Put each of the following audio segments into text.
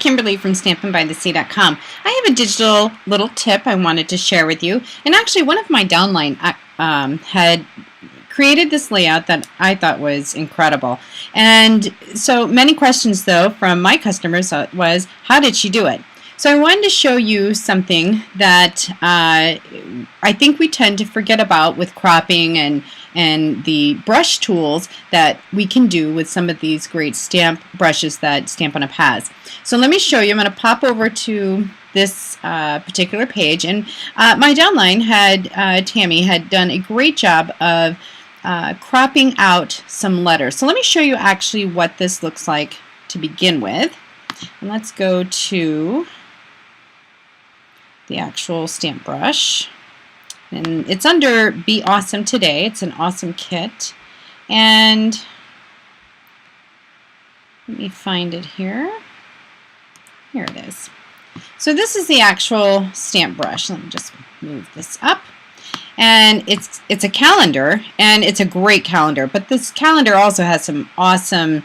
Kimberly from stampinbythesea.com. I have a digital little tip I wanted to share with you. And actually, one of my downline had created this layout that I thought was incredible. And so many questions, though, from my customers was, how did she do it? So I wanted to show you something that I think we tend to forget about with cropping and the brush tools that we can do with some of these great stamp brushes that Stampin' Up! Has. So let me show you. I'm going to pop over to this particular page, and my downline Tammy had done a great job of cropping out some letters. So let me show you actually what this looks like to begin with. And let's go to the actual stamp brush. And it's under Be Awesome Today. It's an awesome kit. And let me find it here. Here it is. So this is the actual stamp brush. Let me just move this up. And it's a calendar, and it's a great calendar. But this calendar also has some awesome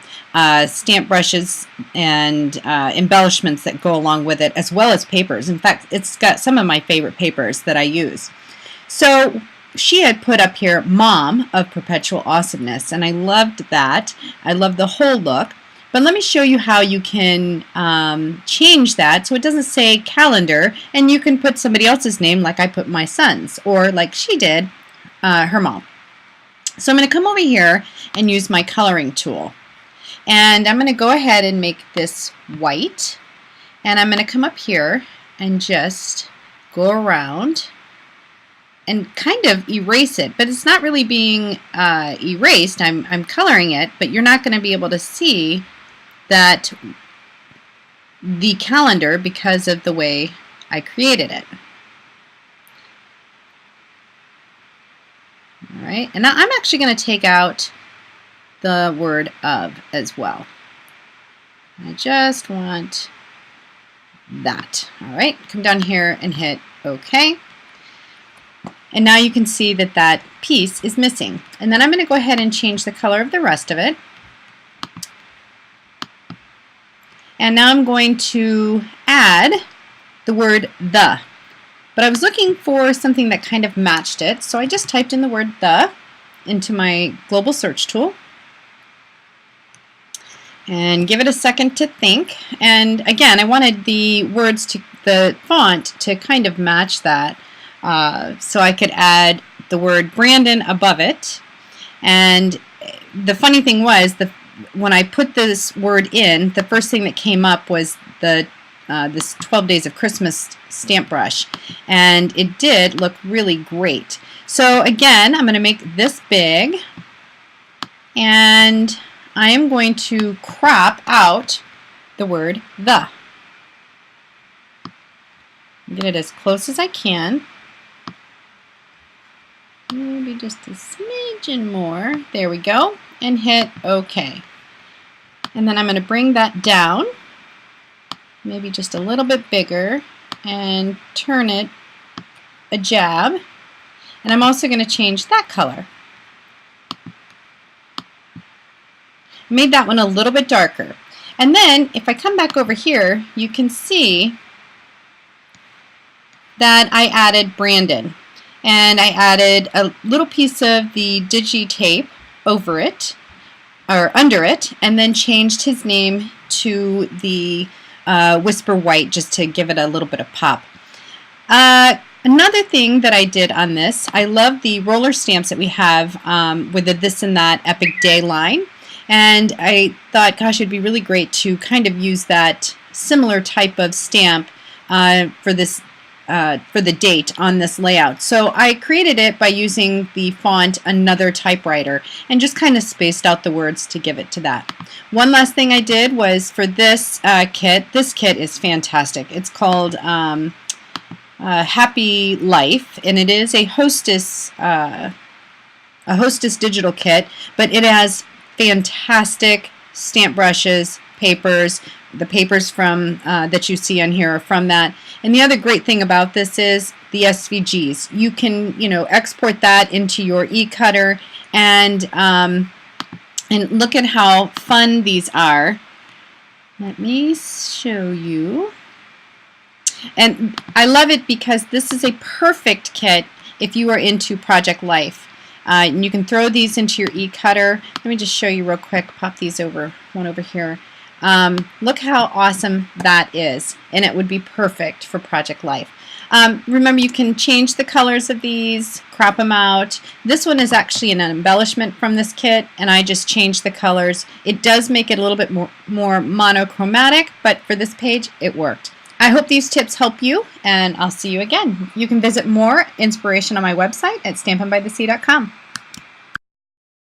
stamp brushes and embellishments that go along with it, as well as papers. In fact, it's got some of my favorite papers that I use. So she had put up here, Mom of Perpetual Awesomeness, and I loved that. I love the whole look. But let me show you how you can change that so it doesn't say calendar, and you can put somebody else's name, like I put my son's, or like she did, her mom. So I'm going to come over here and use my coloring tool. And I'm going to go ahead and make this white. And I'm going to come up here and just go around and kind of erase it, but it's not really being erased. I'm coloring it, but you're not going to be able to see that the calendar because of the way I created it. All right, and now I'm actually going to take out the word of as well. I just want that. All right, come down here and hit OK. And now you can see that that piece is missing. And then I'm going to go ahead and change the color of the rest of it. And now I'm going to add the word the. But I was looking for something that kind of matched it, so I just typed in the word the into my global search tool. And give it a second to think. And again, I wanted the words to the font to kind of match that. So I could add the word Brandon above it. And the funny thing was, when I put this word in, the first thing that came up was this 12 Days of Christmas stamp brush. And it did look really great. So again, I'm going to make this big. And I am going to crop out the word the. Get it as close as I can. Maybe just a smidgen more. There we go. And hit OK. And then I'm going to bring that down, maybe just a little bit bigger, and turn it a jab. And I'm also going to change that color. Made that one a little bit darker. And then if I come back over here, you can see that I added Brandon. And I added a little piece of the digi tape over it, or under it, and then changed his name to the Whisper White just to give it a little bit of pop. Another thing that I did on this, I love the roller stamps that we have with the This and That Epic Day line. And I thought, gosh, it'd be really great to kind of use that similar type of stamp for this for the date on this layout. So I created it by using the font Another Typewriter and just kind of spaced out the words to give it to that. One last thing I did was for this kit. This kit is fantastic. It's called Happy Life, and it is a Hostess digital kit, but it has fantastic stamp brushes, papers. The papers from that you see on here are from that. And the other great thing about this is the SVGs. You can, export that into your e-cutter and look at how fun these are. Let me show you. And I love it because this is a perfect kit if you are into Project Life. And you can throw these into your e-cutter. Let me just show you real quick. Pop these over, one over here. Look how awesome that is. And it would be perfect for Project Life. Remember, you can change the colors of these, crop them out. This one is actually an embellishment from this kit, and I just changed the colors. It does make it a little bit more monochromatic, but for this page, it worked. I hope these tips help you, and I'll see you again. You can visit more inspiration on my website at stampinbythesea.com.